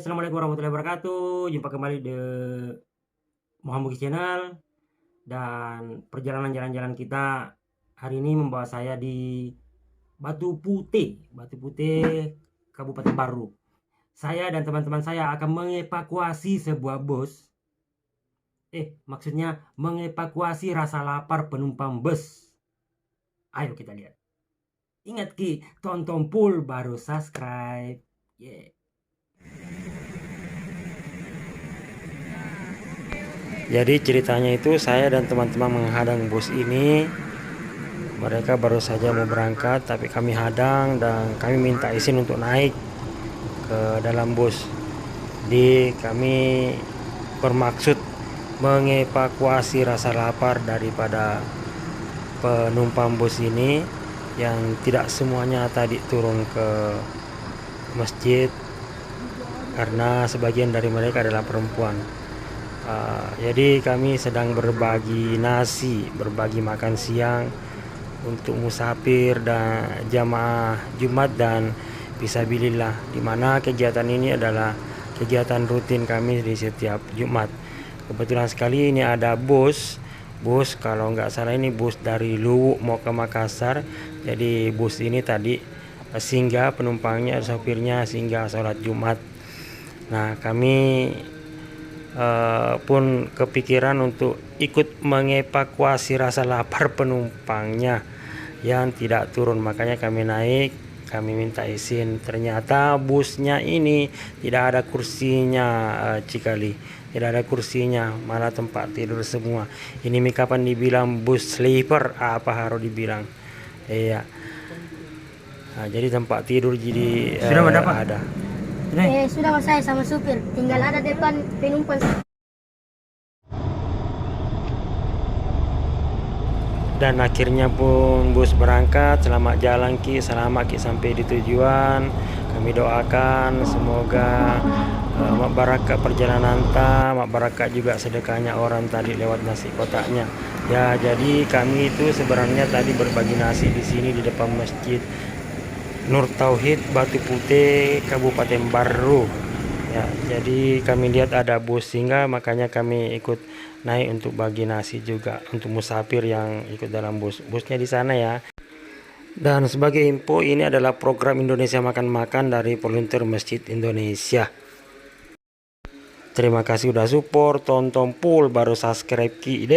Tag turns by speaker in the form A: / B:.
A: Assalamualaikum warahmatullahi wabarakatuh. Jumpa kembali di Muhammad Channel. Dan perjalanan jalan-jalan kita hari ini membawa saya di Batu Putih, Kabupaten Baru. Saya dan teman-teman saya akan mengevakuasi sebuah bus. Maksudnya mengevakuasi rasa lapar penumpang bus. Ayo kita lihat. Ingat Ki, tonton full baru subscribe. Jadi ceritanya itu saya dan teman-teman menghadang bus ini. Mereka baru saja mau berangkat, tapi kami hadang dan kami minta izin untuk naik ke dalam bus. Jadi kami bermaksud mengevakuasi rasa lapar daripada penumpang bus ini yang tidak semuanya tadi turun ke masjid karena sebagian dari mereka adalah perempuan. Jadi kami sedang berbagi nasi, berbagi makan siang untuk musafir dan jamaah Jumat dan fisabilillah, di mana kegiatan ini adalah kegiatan rutin kami di setiap Jumat. Kebetulan sekali ini ada bus kalau nggak salah ini bus dari Luwu mau ke Makassar. Jadi bus ini tadi singgah, penumpangnya, sopirnya singgah sholat Jumat. Nah kami pun kepikiran untuk ikut mengevakuasi rasa lapar penumpangnya yang tidak turun, makanya kami naik, kami minta izin. Ternyata busnya ini tidak ada kursinya, Cikali, tidak ada kursinya, malah tempat tidur semua. Ini kapan dibilang bus sleeper, apa harus dibilang, iya. Nah, jadi tempat tidur jadi
B: sudah mendapat
A: ada.
C: Sudah saya sama supir, tinggal ada depan penumpang.
A: Dan akhirnya pun bus berangkat. Selamat jalan Ki, selamat Ki sampai di tujuan. Kami doakan semoga mak barakat perjalanan mak barakat juga sedekahnya orang tadi lewat nasi kotaknya. Ya, jadi kami itu sebenarnya tadi berbagi nasi di sini di depan Masjid Nur Tauhid Batu Putih Kabupaten Baru. Ya, jadi kami lihat ada bus sehingga makanya kami ikut naik untuk bagi nasi juga untuk musafir yang ikut dalam busnya di sana ya. Dan sebagai info, ini adalah program Indonesia Makan-Makan dari volunteer Masjid Indonesia. Terima kasih udah support, tonton full baru subscribe Ki.